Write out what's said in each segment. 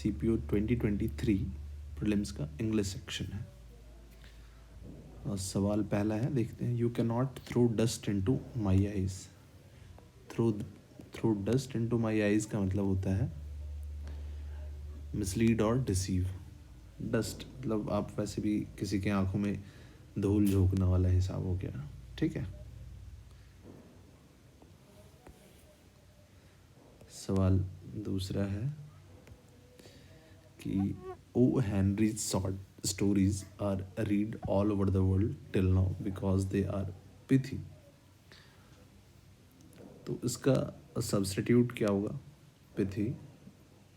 CPO 2023 prelims का English section है। और सवाल पहला है, देखते हैं। You can not throw dust into my eyes. Throw dust into my eyes का मतलब होता है मिसलीड और डिसीव। डस्ट मतलब आप वैसे भी किसी के आंखों में धूल झोंकने वाला हिसाब हो गया, ठीक है। सवाल दूसरा है कि O Henry short stories are read all over the world till now because they are pithy. तो इसका सब्स्टिट्यूट क्या होगा? पिथी।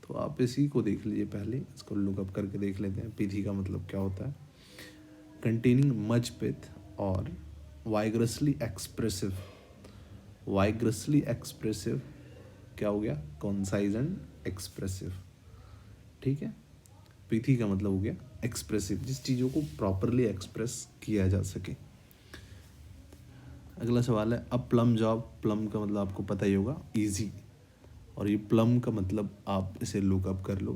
तो आप इसी को देख लीजिए, पहले इसको लुकअप करके देख लेते हैं। पिथी का मतलब क्या होता है? कंटेनिंग मच पिथ और वाइग्रसली एक्सप्रेसिव। वाइग्रसली एक्सप्रेसिव क्या हो गया? कॉन्साइज एंड एक्सप्रेसिव, ठीक है। पिथी का मतलब हो गया एक्सप्रेसिव, जिस चीज़ों को प्रॉपरली एक्सप्रेस किया जा सके। अगला सवाल है, अब प्लम जॉब। प्लम का मतलब आपको पता ही होगा, इजी। और ये प्लम का मतलब आप इसे लुकअप कर लो।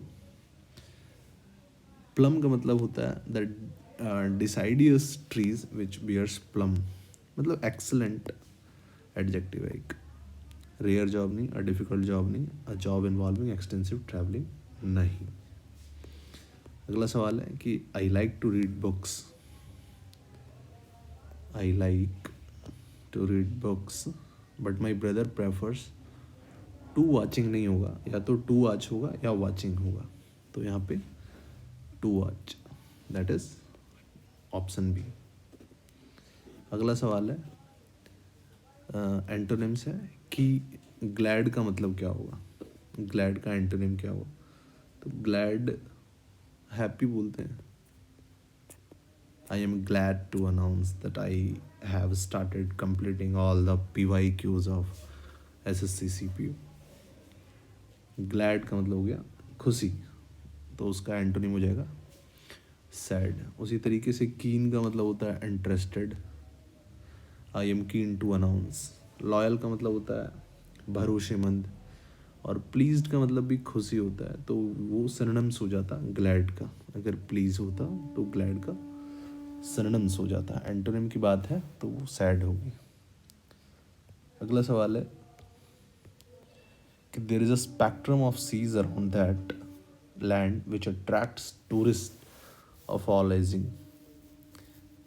प्लम का मतलब होता है the deciduous trees which bears plum. मतलब एक्सलेंट एडजेक्टिव है एक। रेयर जॉब नहीं, अ डिफिकल्ट जॉब नहीं, a job involving extensive travelling नहीं। अगला सवाल है कि I like to read books. I like to read books but my brother prefers to watching नहीं होगा, या तो टू वॉच होगा या वॉचिंग होगा। तो यहाँ पे to watch, that is option B. अगला सवाल है, एंटोनिम्स है कि ग्लैड का मतलब क्या होगा? ग्लैड का एंटोनिम क्या होगा? तो ग्लैड हैप्पी बोलते हैं। I am glad to announce that I have started completing all the PYQs of SSC CPU। Glad का मतलब हो गया खुशी, तो उसका एंटोनिम हो जाएगा सैड। उसी तरीके से कीन का मतलब होता है interested. I am keen to announce. Loyal का मतलब होता है भरोसेमंद। और प्लीज्ड का मतलब भी खुशी होता है, तो वो सिनोनिम्स हो जाता ग्लैड का। अगर प्लीज होता तो ग्लैड का सिनोनिम्स हो जाता। एंटोनिम की बात है तो वो सैड होगी। अगला सवाल है कि there is a spectrum of seas around that land which attracts tourist of all aging.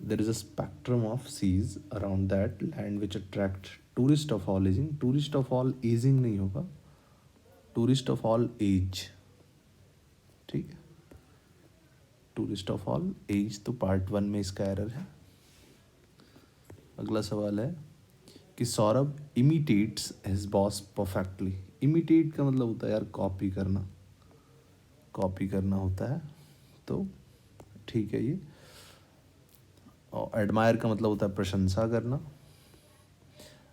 There is a spectrum of seas around that land which attract tourist of all aging. Tourist of all aging नहीं होगा, tourist of all age, ठीक है। Tourist of all age, तो part 1 में इसका error है। अगला सवाल है कि Saurabh imitates his boss perfectly. Imitate का मतलब होता है यार कॉपी करना, कॉपी करना होता है, तो ठीक है ये। और एडमायर का मतलब होता है प्रशंसा करना।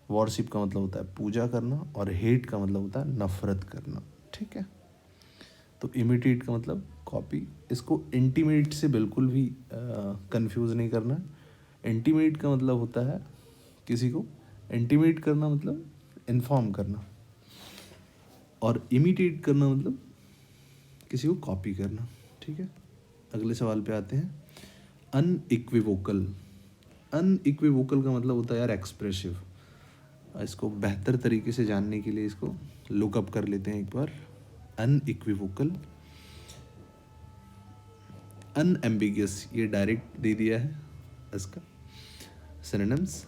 वॉरशिप का मतलब होता है पूजा करना। और हेट का मतलब होता है नफरत करना, ठीक है। तो इमिटेट का मतलब कॉपी। इसको इंटीमेट से बिल्कुल भी कंफ्यूज नहीं करना। इंटीमेट का मतलब होता है किसी को इंटीमेट करना, मतलब इन्फॉर्म करना। और इमिटेट करना मतलब किसी को कॉपी करना, ठीक है। अगले सवाल पे आते हैं, अनइक्विवोकल। अनइक्विवोकल का मतलब होता है यार एक्सप्रेसिव। इसको बेहतर तरीके से जानने के लिए इसको लुकअप कर लेते हैं एक बार। अनइक्विवोकल, अनएम्बिगियस, ये डायरेक्ट दे दिया है इसका सिनोनिम्स।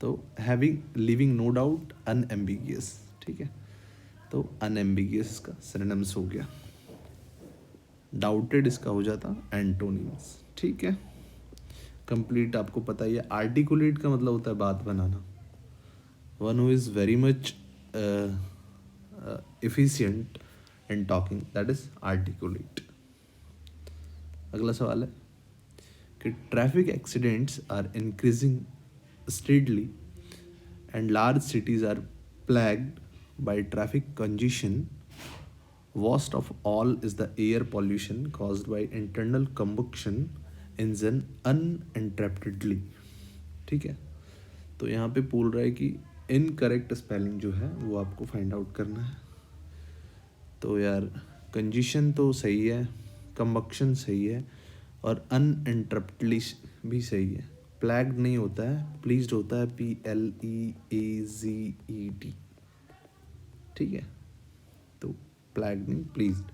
तो having, living no doubt, unambiguous, ठीक है। तो अनएम्बिगियस इसका सिनोनिम्स हो गया। डाउटेड इसका हो जाता एंटोनिम्स, ठीक है। कंप्लीट आपको पता ही है। आर्टिकुलेट का मतलब होता है बात बनाना। One who is very much efficient in talking, that is articulate. अगला सवाल है कि traffic accidents are increasing steadily and large cities are plagued by traffic congestion. Worst of all is the air pollution caused by internal combustion engine uninterruptedly, ठीक है। तो यहाँ पे बोल रहा है कि इनकरेक्ट स्पेलिंग जो है वो आपको फाइंड आउट करना है। तो यार कंजीशन तो सही है, कंबक्शन सही है, और अनइंटरप्टली भी सही है। प्लैग्ड नहीं होता है, प्लीज्ड होता है, PLEAZED। ठीक है, तो प्लैग्ड नहीं, प्लीज्ड।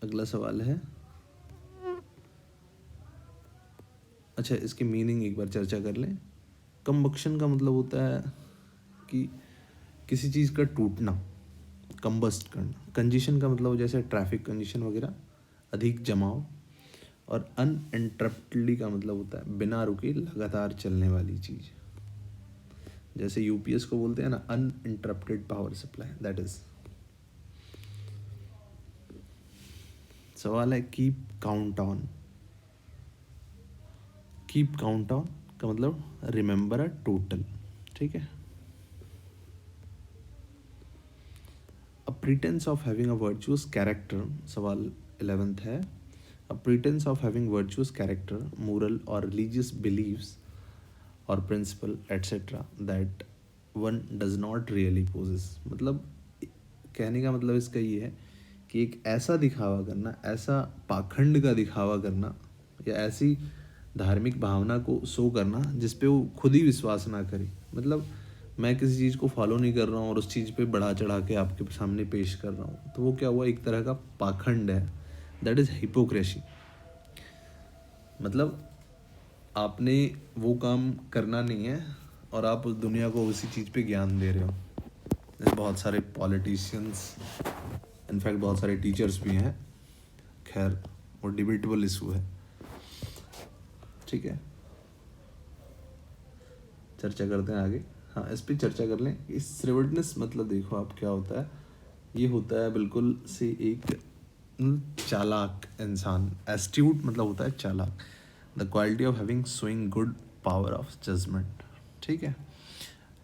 अगला सवाल है, अच्छा इसकी मीनिंग एक बार चर्चा कर लें। कंबक्शन का मतलब होता है कि किसी चीज़ का टूटना, कंबस्ट करना। कंजेशन का मतलब जैसे ट्रैफिक कंजेशन वगैरह, अधिक जमाव। और अनइंटरप्टली का मतलब होता है बिना रुके लगातार चलने वाली चीज़। जैसे यूपीएस को बोलते हैं ना, uninterrupted power supply, that is. सवाल है keep count on. Keep count on का मतलब रिमेंबर अ टोटल। ठीक है। A pretence of having a virtuous character, सवाल 11th है। A pretence of having virtuous character, moral or religious beliefs or principle etcetera that one does not really possess. मतलब कहने का मतलब इसका ये है कि एक ऐसा दिखावा करना, ऐसा पाखंड का दिखावा करना, या ऐसी धार्मिक भावना को शो करना जिस पे वो खुद ही विश्वास ना करे। मतलब मैं किसी चीज़ को फॉलो नहीं कर रहा हूँ और उस चीज़ पे बढ़ा चढ़ा के आपके सामने पेश कर रहा हूँ, तो वो क्या हुआ, एक तरह का पाखंड है। That is hypocrisy. मतलब आपने वो काम करना नहीं है और आप उस दुनिया को उसी चीज़ पे ज्ञान दे रहे हो। जैसे बहुत सारे पॉलिटिशियंस, इनफैक्ट बहुत सारे टीचर्स भी हैं, खैर वो डिबेटेबल इशू है। ठीक है, चर्चा करते हैं आगे। हाँ, इस पर चर्चा कर लें। इस श्रेवडनेस मतलब देखो आप क्या होता है, ये होता है बिल्कुल से एक चालाक इंसान। एस्ट्यूट मतलब होता है चालाक। The quality of having showing good power of judgement. ठीक है।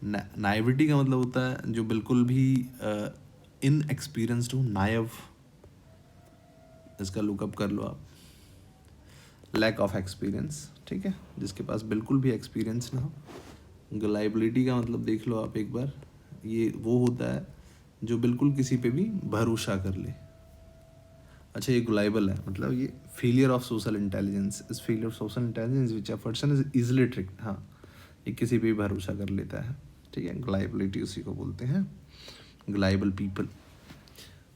नाइविटी का मतलब होता है जो बिल्कुल भी इन एक्सपीरियंस्ड हो, नायव। इसका लुकअप कर लो आप। लैक ऑफ एक्सपीरियंस, ठीक है, जिसके पास बिल्कुल भी एक्सपीरियंस ना हो। गलाइबिलिटी का मतलब देख लो आप एक बार, ये वो होता है जो बिल्कुल किसी पे भी भरोसा कर ले। अच्छा, ये गुलाइबल है, मतलब ये फेलियर ऑफ सोशल इंटेलिजेंस। इस failure of social intelligence which a person is easily tricked. हाँ, ये किसी पे भी भरोसा कर लेता है। ठीक है, गुलाइबिलिटी उसी को बोलते हैं, गुलाइबल पीपल।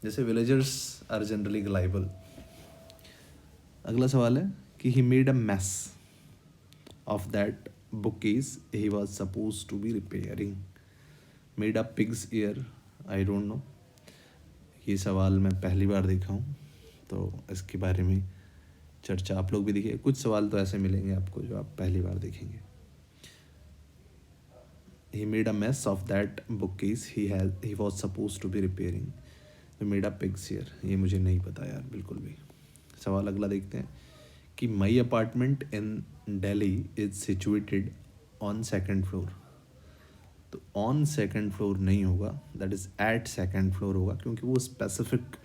जैसे विलेजर्स आर जनरली गुलाइबल। अगला सवाल है कि he made a mass of that bookcase he was supposed to be repairing. Made a pig's ear, I don't know। ये सवाल मैं पहली बार देखा हूँ, तो इसके बारे में चर्चा आप लोग भी देखिए। कुछ सवाल तो ऐसे मिलेंगे आपको जो आप पहली बार देखेंगे। He made a mess of that bookcase he was supposed to be repairing. He made a pig's ear, ये मुझे नहीं पता यार बिल्कुल भी। सवाल अगला देखते हैं कि my apartment in Delhi is situated on second floor. तो ऑन सेकेंड फ्लोर नहीं होगा, that is at second floor होगा, क्योंकि वो स्पेसिफिक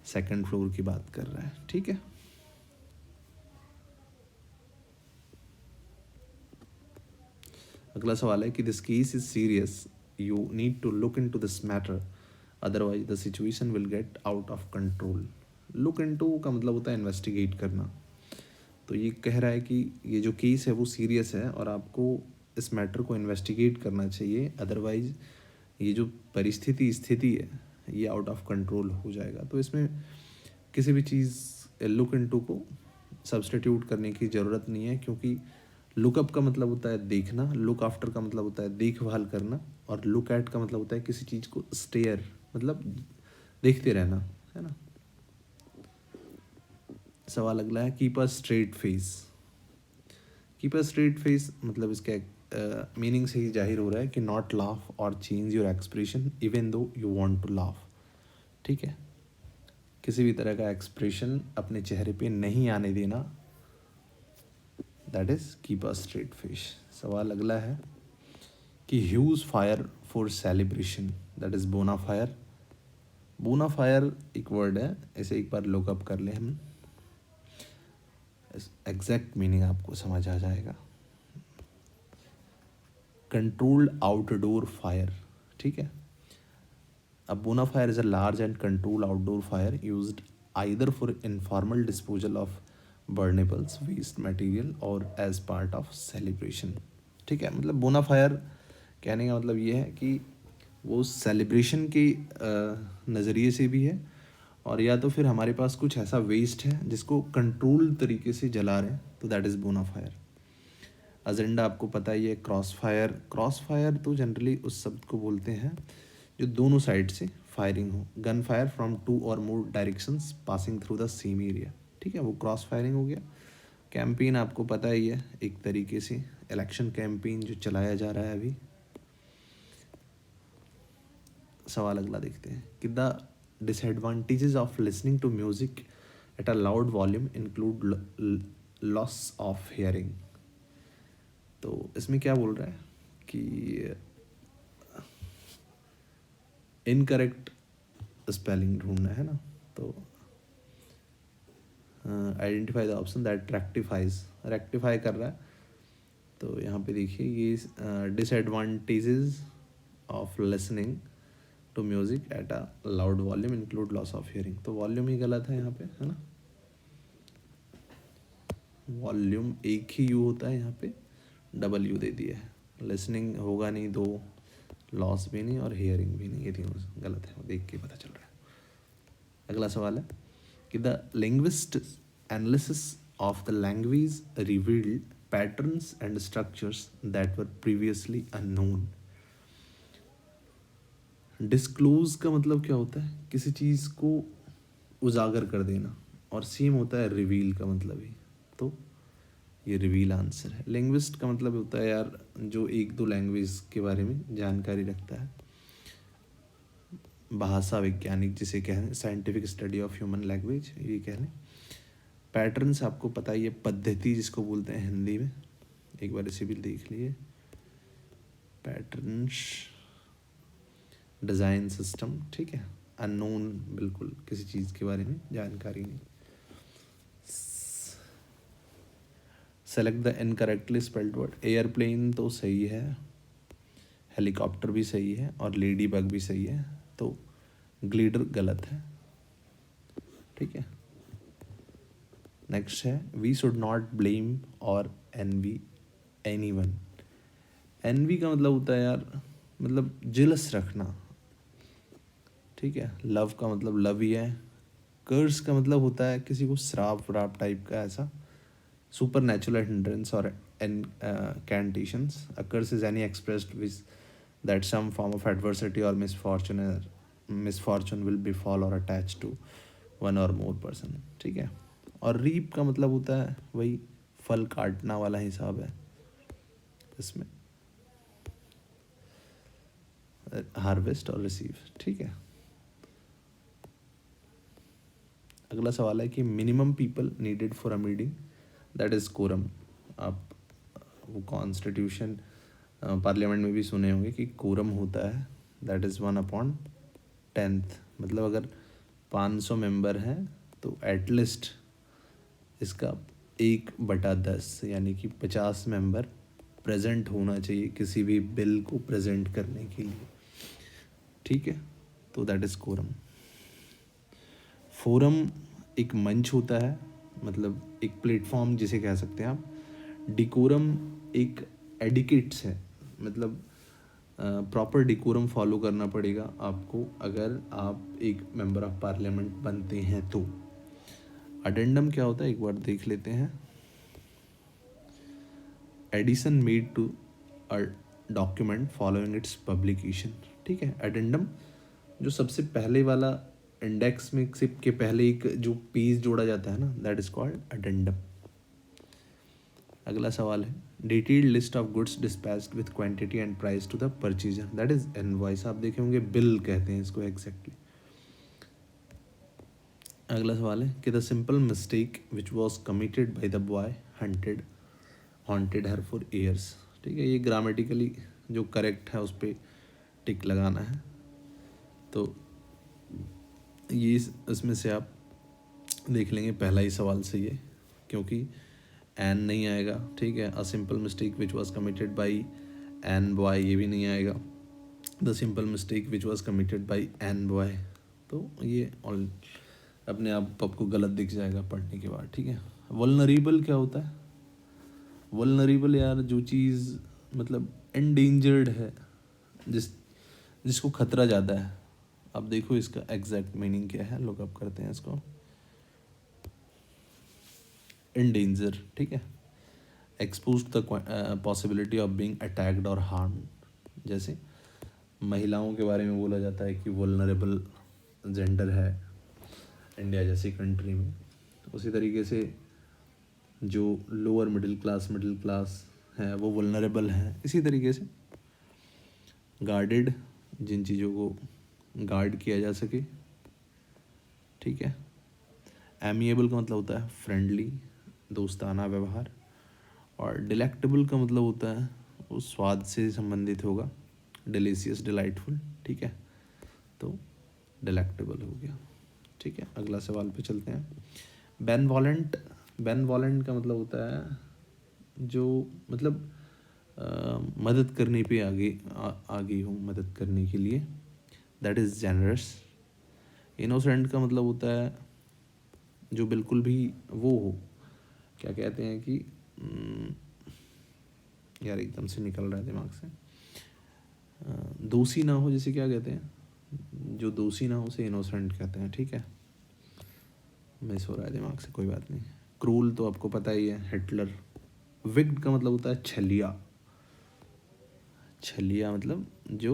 सेकेंड फ्लोर की बात कर रहा है। ठीक है। अगला सवाल है कि this case is serious, you need to look into this matter, otherwise the situation will get out of control. Look into का मतलब होता है इन्वेस्टिगेट करना। तो ये कह रहा है कि ये जो केस है वो सीरियस है और आपको इस मैटर को इन्वेस्टिगेट करना चाहिए, अदरवाइज ये जो स्थिति है ये आउट ऑफ कंट्रोल हो जाएगा। तो इसमें किसी भी चीज़ लुक इनटू को सब्सटीट्यूट करने की ज़रूरत नहीं है, क्योंकि लुकअप का मतलब होता है देखना, लुक आफ्टर का मतलब होता है देखभाल करना, और लुक एट का मतलब होता है किसी चीज़ को स्टेयर मतलब देखते रहना, है ना। सवाल अगला है keep a straight face. Keep a straight face मतलब इसका मीनिंग से ही जाहिर हो रहा है कि नॉट लाफ और change your expression even though you want to laugh. ठीक है, किसी भी तरह का एक्सप्रेशन अपने चेहरे पे नहीं आने देना, that is keep a straight face. सवाल अगला है कि huge fire for celebration, that is बोना फायर। बोना फायर एक वर्ड है, इसे एक बार लुकअप कर ले हम, एग्जैक्ट मीनिंग आपको समझ आ जाएगा। Controlled outdoor fire. ठीक है। A bonfire is a large and controlled outdoor fire used either for informal disposal of burnables, waste material or as part of celebration। ठीक है, मतलब बोनाफायर कहने का मतलब ये है कि वो सेलिब्रेशन के नज़रिए से भी है, और या तो फिर हमारे पास कुछ ऐसा वेस्ट है जिसको कंट्रोल तरीके से जला रहे हैं, तो दैट इज़ बोनाफायर। एजेंडा आपको पता ही है। क्रॉस फायर, क्रॉस फायर तो जनरली उस शब्द को बोलते हैं जो दोनों साइड से फायरिंग हो। Gun fire from two or more directions passing through the same area, ठीक है, वो क्रॉस फायरिंग हो गया। कैंपेन आपको पता ही है, एक तरीके से इलेक्शन कैंपेन जो चलाया जा रहा है अभी। सवाल अगला देखते हैं कि the disadvantages of listening to music at a loud volume include loss of hearing. तो इसमें क्या बोल रहा है कि इनकरेक्ट स्पेलिंग ढूंढना है ना, तो identify the option that rectifies, rectify कर रहा है। तो यहाँ पे देखिए ये disadvantages of listening to music at a loud volume include loss of hearing, तो वॉल्यूम ही गलत है यहाँ पे, है ना। वॉल्यूम एक ही यू होता है, यहाँ पे डबल यू दे दिया है। लिसनिंग होगा नहीं, दो, लॉस भी नहीं और हियरिंग भी नहीं, ये तीनों गलत है, देख के पता चल रहा है। अगला सवाल है कि the linguist analysis of the language revealed patterns and structures that were previously unknown. Disclose का मतलब क्या होता है, किसी चीज़ को उजागर कर देना, और सेम होता है रिवील का मतलब ही, तो ये रिवील आंसर है। लिंग्विस्ट का मतलब होता है यार जो एक दो लैंग्वेज के बारे में जानकारी रखता है। भाषा वैज्ञानिक जिसे कहें, scientific study of human language, ये कह लें। पैटर्न्स आपको पता ही है, पद्धति जिसको बोलते हैं हिंदी में, एक बार इसे भी देख लिए। पैटर्न्स, डिज़ाइन सिस्टम, ठीक है। अननोन, बिल्कुल किसी चीज़ के बारे में जानकारी नहीं। Select the incorrectly spelled word. Airplane तो सही है, हेलीकॉप्टर भी सही है और लेडी बग भी सही है, तो ग्लिडर गलत है, ठीक है। नेक्स्ट है वी शुड नॉट ब्लेम और एनवी एनीवन। एनवी का मतलब होता है यार, मतलब जिलस रखना, ठीक है। लव का मतलब लव ही है। कर्स का मतलब होता है किसी को श्राप व्राप टाइप का, ऐसा सुपर नेचुरल हिंड्रेंस और incantations. A curse is any expressed with that some form of adversity or misfortune will befall or attach to one or more person, ठीक है। और रीप का मतलब होता है वही फल काटना वाला हिसाब है इसमें, हार्वेस्ट और रिसीव, ठीक है। अगला सवाल है कि minimum people needed for a meeting that is quorum. आप वो कॉन्स्टिट्यूशन पार्लियामेंट में भी सुने होंगे कि कोरम होता है दैट इज़ 1/10, मतलब अगर 500 मेंबर हैं तो एटलीस्ट इसका 1/10 यानी कि 50 मेंबर प्रेजेंट होना चाहिए किसी भी बिल को प्रेजेंट करने के लिए, ठीक है। तो दैट इज़ कोरम। फोरम एक मंच होता है, मतलब एक प्लेटफॉर्म जिसे कह सकते हैं आप। डिकोरम एक एडिकेट्स है, मतलब प्रॉपर डिकोरम फॉलो करना पड़ेगा आपको अगर आप एक मेंबर ऑफ पार्लियामेंट बनते हैं तो। अडेंडम क्या होता है एक बार देख लेते हैं। Addition made to a document following its publication, ठीक है। एडेंडम जो सबसे पहले वाला इंडेक्स में से के पहले एक जो पेज जोड़ा जाता है ना, दैट इज कॉल्ड अडेंडम। अगला सवाल है detailed list of goods dispatched with quantity and price to the purchaser, that is invoice. आप देखे होंगे बिल कहते हैं इसको एग्जैक्टली। अगला सवाल है कि the simple mistake which was committed by the boy haunted her for years, ठीक है। ये ग्रामेटिकली जो करेक्ट है उस पर टिक लगाना है। तो ये इसमें से आप देख लेंगे पहला ही सवाल सही है क्योंकि एन नहीं आएगा, ठीक है। A simple mistake which was committed by an boy, ये भी नहीं आएगा। The simple mistake which was committed by an boy. तो ये ऑल अपने आप आपको गलत दिख जाएगा पढ़ने के बाद, ठीक है। वल्नरेबल क्या होता है? वल्नरेबल यार जो चीज़ मतलब एंडेंजर्ड है, जिसको खतरा ज़्यादा है। अब देखो इसका एग्जैक्ट मीनिंग क्या है, लुक अप करते हैं इसको। एंडेंजर, ठीक है। Expose the possibility of being attacked और हार्म। जैसे महिलाओं के बारे में बोला जाता है कि वल्नरेबल जेंडर है इंडिया जैसी कंट्री में। उसी तरीके से जो लोअर मिडिल क्लास है वो वल्नरेबल हैं। इसी तरीके से गार्डेड, जिन चीज़ों को गार्ड किया जा सके, ठीक है। एमिएबल का मतलब होता है फ्रेंडली, दोस्ताना व्यवहार। और डिलेक्टेबल का मतलब होता है वो स्वाद से संबंधित होगा, डिलीशियस, डिलाइटफुल, ठीक है। तो डिलेक्टेबल हो गया, ठीक है। अगला सवाल पे चलते हैं। बेनवॉलेंट, बेनवॉलेंट का मतलब होता है जो मतलब मदद करने पे आगे हूँ, मदद करने के लिए, दैट इज़ जेनरस। इनोसेंट का मतलब होता है जो बिल्कुल भी वो हो, क्या कहते हैं कि यार एकदम से निकल रहा है दिमाग से, दोषी ना हो, जैसे क्या कहते हैं, जो दोषी ना हो उसे इनोसेंट कहते हैं, ठीक है। मिस हो रहा है दिमाग से, कोई बात नहीं। क्रूल तो आपको पता ही है, हिटलर। विक्ड का मतलब होता है छलिया। छलिया मतलब जो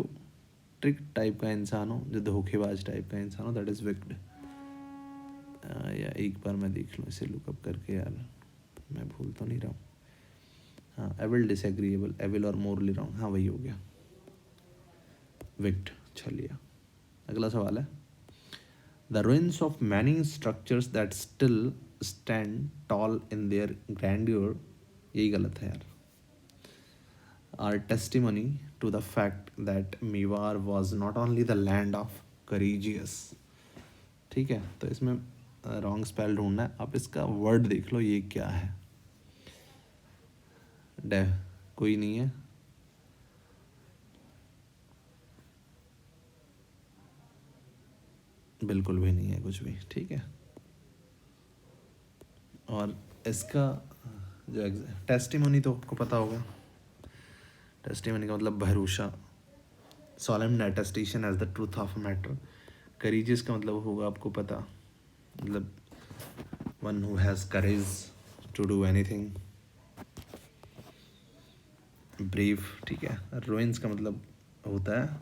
ट्रिक टाइप का इंसान हो, जो धोखेबाज टाइप का इंसान हो, दैट इज़ विक्ड। या एक बार मैं देख लूँ इसे लुकअप करके, यार मैं भूल तो नहीं रहा हूँ। हाँ, एविल, डिसएग्रीएबल, एविल और मोरली रॉन्ग, हाँ वही हो गया, विक्ड, छलिया। अगला सवाल है, the ruins of many structures that still stand tall in their grandeur, यही गलत है यार, are testimony to the fact that Mewar was not only the land of courageous, ठीक है। तो इसमें रॉन्ग स्पेल ढूंढना है, आप इसका वर्ड देख लो ये क्या है। डे कोई नहीं है, बिल्कुल भी नहीं है कुछ भी, ठीक है। और इसका जो टेस्टिमोनी तो आपको पता होगा, टेस्टिमोनी का मतलब भरोसा, solemn attestation as the truth of matter. Courageous का मतलब होगा आपको पता, मतलब one who has courage to do anything. Brave, ठीक है। रोइंस का मतलब होता है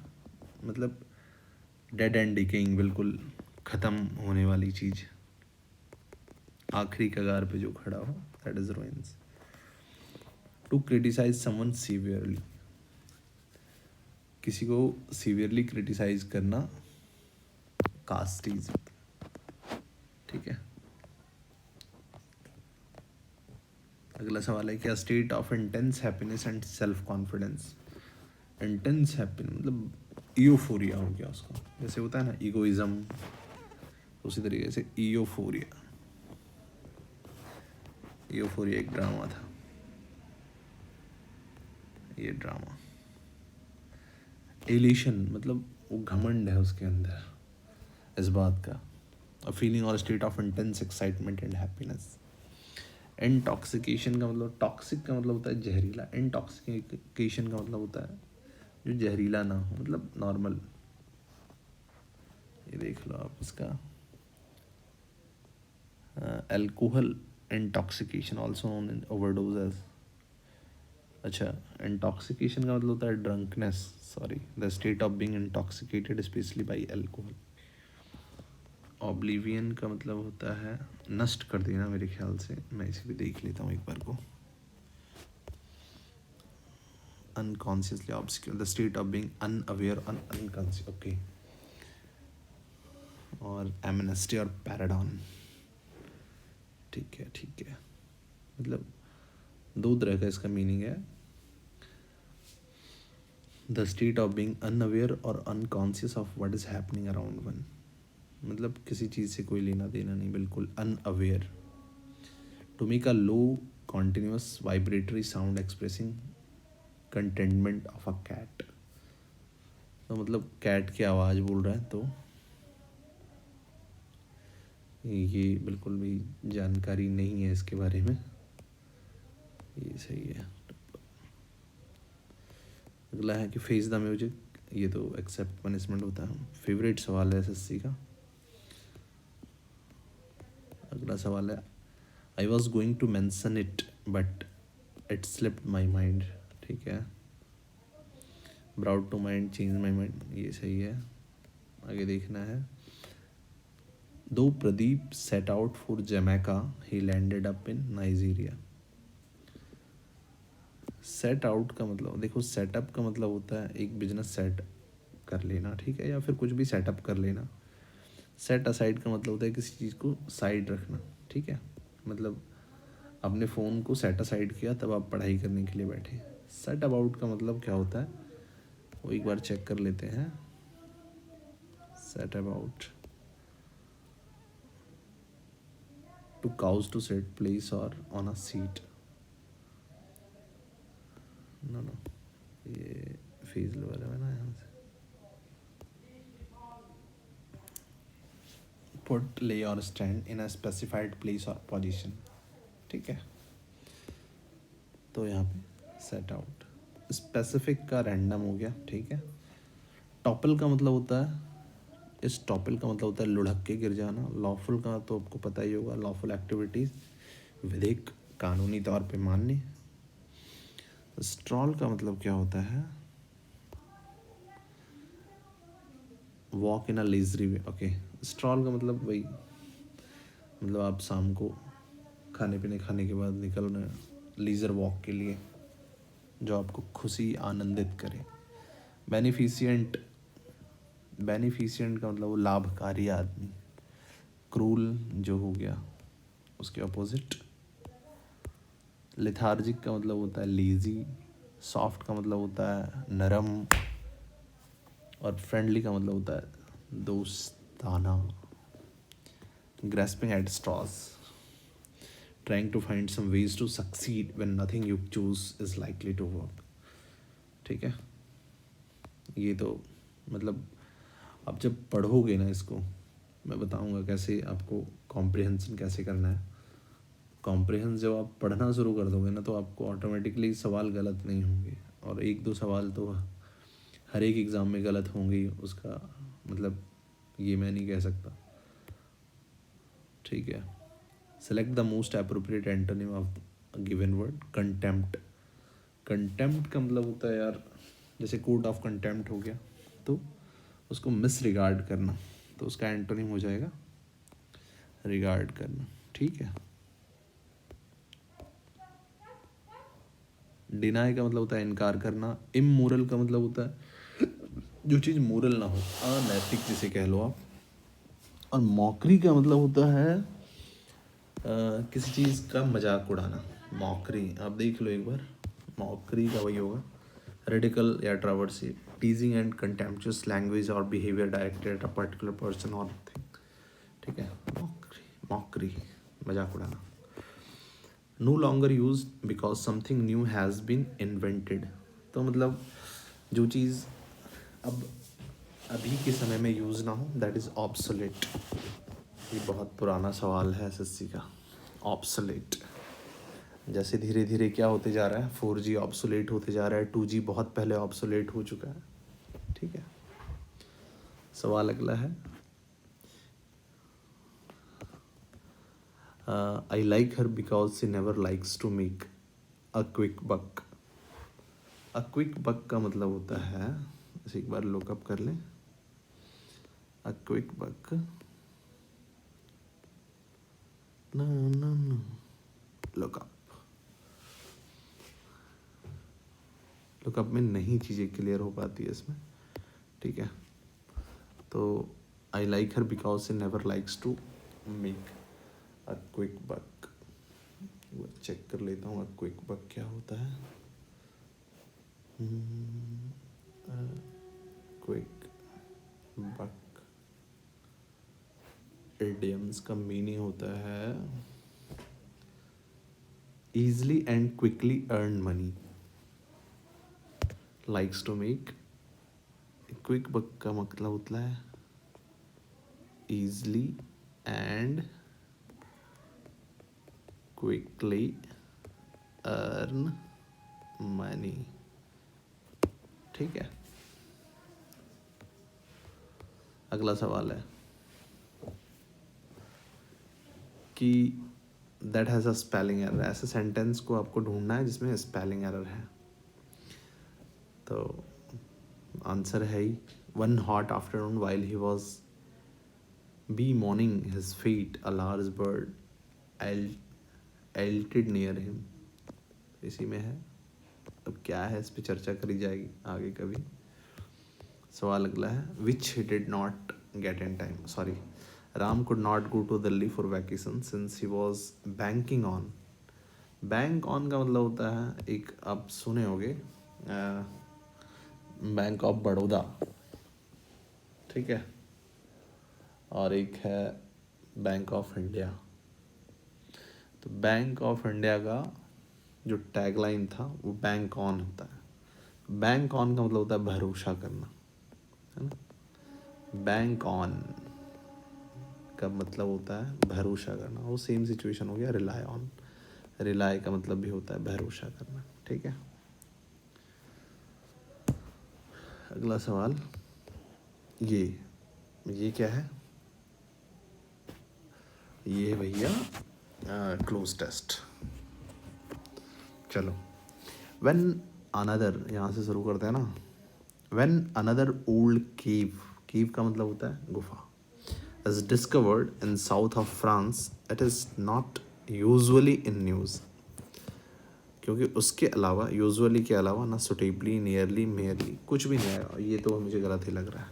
मतलब डेड एंड डिकेइंग, बिल्कुल ख़त्म होने वाली चीज़, आखिरी कगार पे जो खड़ा हो, दैट इज़ रोइंस। टू क्रिटिसाइज समवन सीवियरली, किसी को सीवियरली क्रिटिसाइज करना कास्टीज, ठीक है। अगला सवाल है, क्या state of intense happiness and self confidence. Intense happiness मतलब ईयोफोरिया हो गया उसका, जैसे होता है ना ईगोइज्म, उसी तरीके से ईयोफोरिया। ईयोफोरिया एक ड्रामा था, ये ड्रामा। एलिशन मतलब वो घमंड है उसके अंदर इस बात का, अ फीलिंग और state of intense excitement and happiness. Intoxication का मतलब, टॉक्सिक का मतलब होता है जहरीला, इंटॉक्सिकेशन का मतलब होता है जो जहरीला ना हो, मतलब नॉर्मल। ये देख लो आप इसका, alcohol intoxication also known in overdose as. अच्छा, इंटॉक्सिकेशन का मतलब होता है drunkenness, sorry, the state of being intoxicated especially by alcohol. Oblivion का मतलब होता है नष्ट कर देना, मेरे ख्याल से, मैं इसे भी देख लेता हूँ एक बार को। Unconsciously obscure, the state of being unaware, unconscious, okay. और एमनेस्टी और पैराडॉन, ठीक है ठीक है। मतलब दो तरह का इसका मीनिंग है, the state of being unaware or unconscious of what is happening around one, मतलब किसी चीज़ से कोई लेना देना नहीं, बिल्कुल unaware. To make a low continuous vibratory sound expressing contentment of a cat, तो मतलब कैट की आवाज़ बोल रहा है, तो ये बिल्कुल भी जानकारी नहीं है इसके बारे में, ये सही है। अगला है कि फेस द म्यूजिक, ये तो एक्सेप्ट पनिशमेंट होता है। फेवरेट सवाल है एसएससी का। अगला सवाल है, I was going to mention it but it slipped my mind. ठीक है। Brought to mind change my mind, ये सही है। आगे देखना है, though Pradeep set out for Jamaica he landed up in Nigeria. Set out का मतलब देखो, सेटअप का मतलब होता है एक बिजनेस सेट कर लेना, ठीक है, या फिर कुछ भी सेटअप कर लेना। सेट असाइड का मतलब होता है किसी चीज़ को साइड रखना, ठीक है। मतलब अपने फ़ोन को सेट असाइड किया तब आप पढ़ाई करने के लिए बैठे। सेट अबाउट का मतलब क्या होता है वो एक बार चेक कर लेते हैं। Set about, to cause to sit place or on a seat. No no, ये फेज लोअर है ना, यहाँ से put lay or stand in a specified place or position, ठीक है। तो यहाँ पे सेट आउट। स्पेसिफिक का रैंडम हो गया, ठीक है। टॉपल का मतलब होता है, इस टॉपल का मतलब होता है लुढ़क के गिर जाना। लॉफुल का तो आपको पता ही होगा, लॉफुल एक्टिविटीज़, विधिक कानूनी तौर पे मान्य। स्ट्रॉल का मतलब क्या होता है, walk in a leisurely way. Okay, stroll का मतलब वही, मतलब आप शाम को खाने के बाद निकल रहे हैं लीजर वॉक के लिए, जो आपको खुशी आनंदित करे। बेनिफिशिएंट, बेनिफिशिएंट का मतलब वो लाभकारी आदमी। क्रूल जो हो गया उसके अपोजिट। लेथार्जिक का मतलब होता है लेजी। सॉफ्ट का मतलब होता है नरम। और फ्रेंडली का मतलब होता है दोस्ताना। Grasping at straws, trying to find some ways to succeed when nothing you choose is likely to work, ठीक है। ये तो मतलब आप जब पढ़ोगे ना इसको, मैं बताऊंगा कैसे आपको कॉम्प्रिहेंशन कैसे करना है। कॉम्प्रिहेंस जब आप पढ़ना शुरू कर दोगे ना, तो आपको ऑटोमेटिकली सवाल गलत नहीं होंगे, और एक दो सवाल तो हर एक एग्ज़ाम में गलत होंगे ही, उसका मतलब ये मैं नहीं कह सकता, ठीक है। Select the most appropriate antonym of given word. Contempt, contempt का मतलब होता है यार, जैसे कोड ऑफ कंटेम्प्ट हो गया, तो उसको मिस रिगार्ड करना, तो उसका एंटोनिम हो जाएगा रिगार्ड करना, ठीक है। डिनाई का मतलब होता है इनकार करना। इमोरल का मतलब होता है जो चीज़ मोरल ना हो, अनैतिक जिसे कह लो आप। और मॉकरी का मतलब होता है किसी चीज़ का मजाक उड़ाना। मॉकरी आप देख लो एक बार, मॉकरी का वही होगा, रेडिकल या travesty, teasing and contemptuous language और behaviour directed at a particular person और थिंग, ठीक है। मॉकरी, मॉकरी मजाक उड़ाना। No longer use because something new has been invented, तो मतलब जो चीज़ अब अभी के समय में यूज़ ना हो, दैट इज़ ऑब्सोलेट। ये बहुत पुराना सवाल है एसएससी का, ऑब्सोलेट। जैसे धीरे धीरे क्या होते जा रहा है, 4G ऑब्सोलेट होते जा रहा है, 2G बहुत पहले ऑब्सोलेट हो चुका है, ठीक है। सवाल अगला है, I like her because she never likes to make a quick buck. A quick buck का मतलब होता है, इसे एक बार लुकअप कर लें। अ क्विक बक, ना ना ना, लुकअप, लुकअप में नहीं चीज़ें क्लियर हो पाती है इसमें, ठीक है। तो I like her because she never likes to make a quick buck. चेक कर लेता हूँ क्विक बक क्या होता है। क्विक बक इडियम्स का मीनिंग होता है easily and quickly earn money, likes to make quick buck का मतलब होता है easily and quickly earn money। ठीक है, अगला सवाल है कि that has a spelling error. ऐसे सेंटेंस को आपको ढूंढना है जिसमें स्पेलिंग एरर है। तो आंसर है he, one hot afternoon while he was bemoaning his fate a large bird alighted near him. इसी में है। अब क्या है, इस पर चर्चा करी जाएगी आगे कभी। सवाल अगला है, which he did not get in time. Sorry, Ram could not go to Delhi for vacation since he was banking on. Bank on का मतलब होता है, एक आप सुने होंगे, बैंक ऑफ बड़ौदा, ठीक है, और एक है बैंक ऑफ इंडिया। तो बैंक ऑफ इंडिया का जो टैगलाइन था वो बैंक ऑन होता है। बैंक ऑन का मतलब होता है भरोसा करना, है ना। बैंक ऑन का मतलब होता है भरोसा करना। वो सेम सिचुएशन हो गया रिलाई ऑन। रिलाई का मतलब भी होता है भरोसा करना, ठीक है। अगला सवाल, ये क्या है, ये भैया क्लोज टेस्ट। चलो, व्हेन अनदर, यहाँ से शुरू करते हैं ना। व्हेन अनदर ओल्ड केव, केव का मतलब होता है गुफा, is discovered in south of France, it is not usually in news. क्योंकि उसके अलावा, यूजुअली के अलावा ना सुटेबली, नियरली, मेयरली कुछ भी नहीं आएगा। ये तो मुझे गलत ही लग रहा है,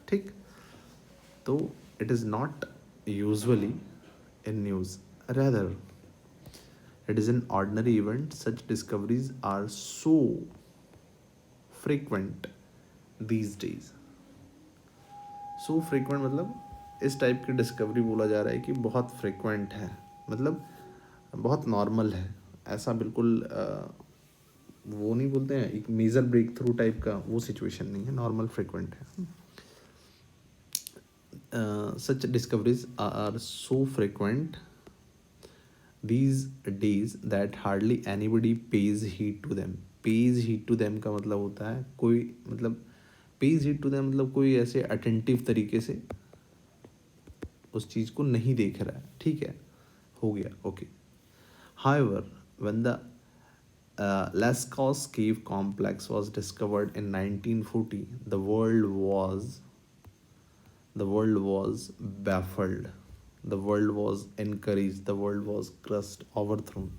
ठीक। तो it is not usually in news, rather it is an ordinary event। Such discoveries are so frequent these days। so frequent मतलब इस टाइप की डिस्कवरी बोला जा रहा है कि बहुत फ्रिक्वेंट है, मतलब बहुत नॉर्मल है। ऐसा बिल्कुल वो नहीं बोलते हैं एक मेजर ब्रेक थ्रू टाइप का, वो सिचुएशन नहीं है, नॉर्मल फ्रिक्वेंट है। Such discoveries are so frequent these days that hardly anybody pays heed to them। pays heed to them का मतलब होता है कोई, मतलब pays heed to them मतलब कोई ऐसे अटेंटिव तरीके से उस चीज़ को नहीं देख रहा है, ठीक है, हो गया, okay. however when the Lascaux cave complex was discovered in 1940, the world was baffled, the world was encouraged, the world was crushed, overthrown।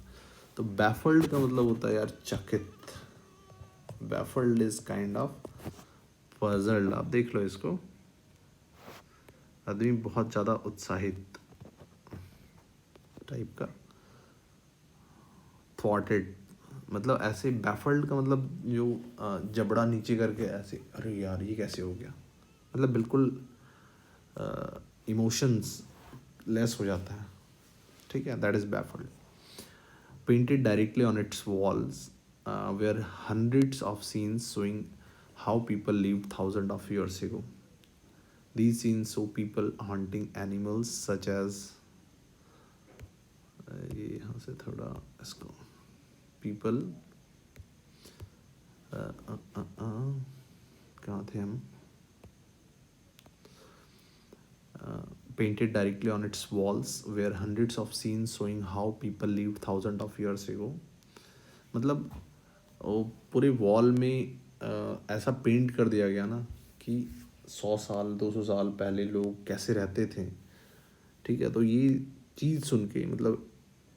तो baffled का मतलब होता है यार चकित। baffled is kind of puzzled। आप देख लो इसको, आदमी बहुत ज़्यादा उत्साहित टाइप का। थॉटेड मतलब ऐसे, baffled का मतलब जो जबड़ा नीचे करके ऐसे, अरे यार ये कैसे हो गया, मतलब बिल्कुल इमोशंस लेस हो जाता है, ठीक है, that is baffled. Painted directly on its walls where hundreds of scenes showing how people live thousand of years ago. These scenes show people hunting animals such as, ये यहाँ से थोड़ा इसको, पीपल कहाँ थे हम, painted directly on its walls were hundreds of scenes showing how people lived thousands of years ago। मतलब वो पूरे वॉल में ऐसा पेंट कर दिया गया ना कि 100 साल 200 साल पहले लोग कैसे रहते थे, ठीक है। तो ये चीज़ सुन के, मतलब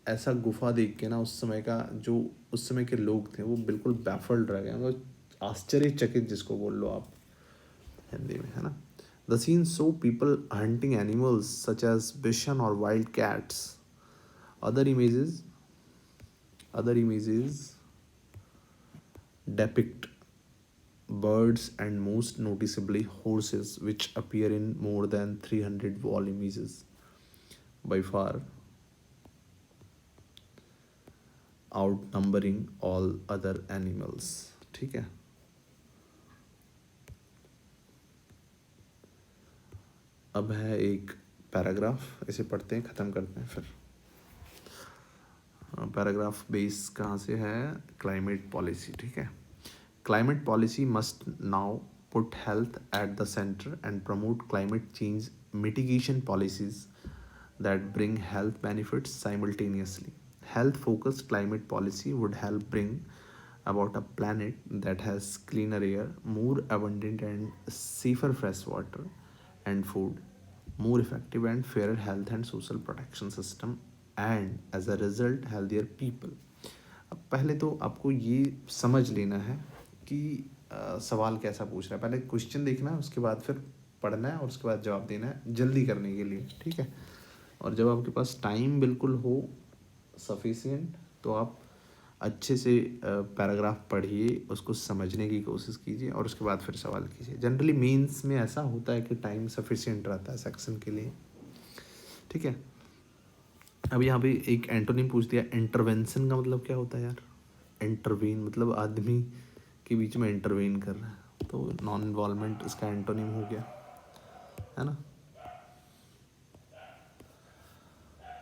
ऐसा गुफा देख के ना, उस समय का जो उस समय के लोग थे वो बिल्कुल बैफल्ड रह गए, मतलब आश्चर्यचकित जिसको बोल लो आप हिंदी में, है ना। The scenes show people hunting animals such as bison or wild cats। Other images, other images depict birds and most noticeably horses, which appear in more than 300 wall images, by far outnumbering all other animals, ठीक है। अब है एक paragraph, इसे पढ़ते हैं, ख़त्म करते हैं फिर। पैराग्राफ बेस कहाँ से है? क्लाइमेट पॉलिसी, ठीक है। Climate policy must now put health at the center and promote climate change mitigation policies that bring health benefits simultaneously. Health focused climate policy would help bring about a planet that has cleaner air, more abundant and safer fresh water and food, more effective and fairer health and social protection system, and as a result healthier people. अब पहले तो आपको ये समझ लेना है कि सवाल कैसा पूछ रहा है। पहले क्वेश्चन देखना है, उसके बाद फिर पढ़ना है और उसके बाद जवाब देना है जल्दी करने के लिए, ठीक है। और जब आपके पास टाइम बिल्कुल हो सफिशिएंट, तो आप अच्छे से पैराग्राफ पढ़िए, उसको समझने की कोशिश कीजिए और उसके बाद फिर सवाल कीजिए। जनरली मेंस में ऐसा होता है कि टाइम सफिशिएंट रहता है सेक्शन के लिए, ठीक है। अब यहाँ पे एक एंटोनिम पूछ दिया, इंटरवेंशन का मतलब क्या होता है यार? इंटरवीन मतलब आदमी के बीच में इंटरवीन कर रहा है, तो नॉन इन्वॉल्वमेंट इसका एंटोनिम हो गया, है ना।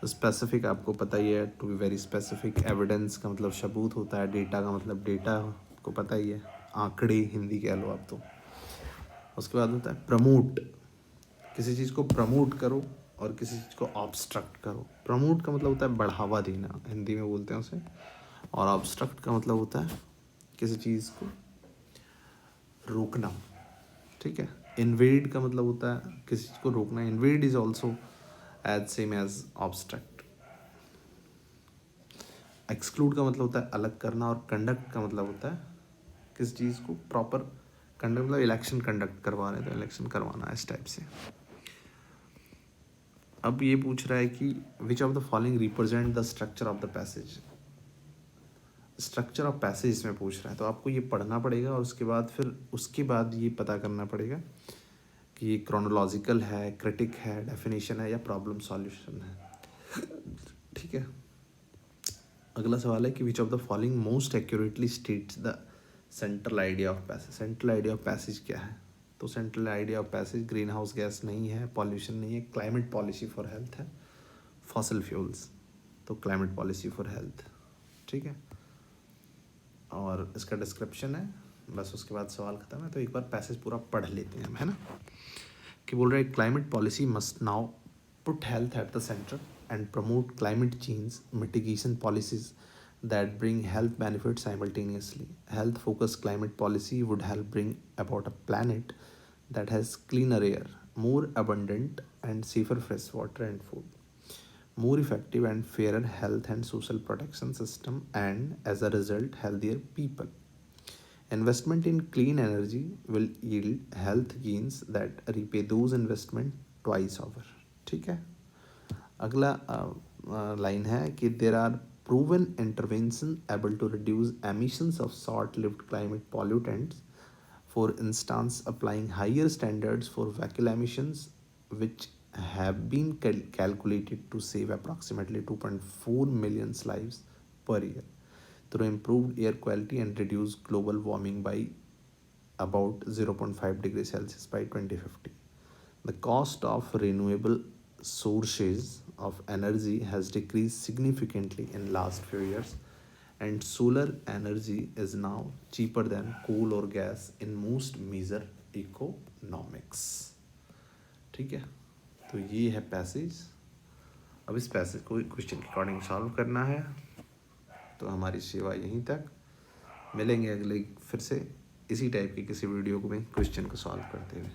स्पेसिफिक आपको पता ही है, to be very specific. Evidence का मतलब सबूत होता है, डेटा का मतलब डेटा को पता ही है, आंकड़े हिंदी कह लो आप तो। उसके बाद होता है प्रमोट, किसी चीज़ को प्रमोट करो और किसी चीज़ को ऑब्स्ट्रक्ट करो। प्रमोट का मतलब होता है बढ़ावा देना, हिंदी में बोलते हैं उसे, और ऑब्स्ट्रक्ट का मतलब होता है किसी चीज़ को रोकना, ठीक है। इन्वेड का मतलब होता है किसी चीज़ को रोकना, invade is also as same as obstruct. Exclude का मतलब होता है अलग करना, और कंडक्ट का मतलब होता है किसी चीज़ को प्रॉपर कंडक्ट, मतलब इलेक्शन कंडक्ट करवा रहे हैं तो इलेक्शन करवाना, इस टाइप से। अब ये पूछ रहा है कि which of the following represent the structure of the passage. Structure of passage इसमें पूछ रहा है, तो आपको ये पढ़ना पड़ेगा और उसके बाद ये पता करना पड़ेगा कि ये क्रोनोलॉजिकल है, क्रिटिक है, डेफिनेशन है या प्रॉब्लम सॉल्यूशन है, ठीक है। अगला सवाल है कि which of the following most accurately states the central idea of passage. Central idea of passage क्या है? तो central idea of passage green house gas नहीं है, पॉल्यूशन नहीं है, क्लाइमेट पॉलिसी फॉर हेल्थ है, फॉसिल फ्यूल्स, तो क्लाइमेट पॉलिसी फॉर हेल्थ, ठीक है। और इसका डिस्क्रिप्शन है, बस उसके बाद सवाल खत्म है। तो एक बार पैसेज पूरा पढ़ लेते हैं हम, है ना। कि बोल रहे हैं climate policy must now put health at the centre and promote climate change mitigation policies that bring health benefits simultaneously. Health focused climate policy would help bring about a planet that has cleaner air, more abundant and safer fresh water and food, more effective and fairer health and social protection system, and as a result healthier people. Investment in clean energy will yield health gains that repay those investment twice over, ठीक है। अगला line है कि there are proven intervention able to reduce emissions of short lived climate pollutants, for instance applying higher standards for vehicle emissions which have been calculated to save approximately 2.4 million lives per year through improved air quality and reduce global warming by about 0.5 degrees Celsius by 2050. The cost of renewable sources of energy has decreased significantly in last few years, and solar energy is now cheaper than coal or gas in most major economics, ठीक है। तो ये है passage. अब इस passage को question के according solve करना है। तो हमारी सेवा यहीं तक, मिलेंगे अगले फिर से इसी टाइप की किसी वीडियो को में क्वेश्चन को सॉल्व करते हुए।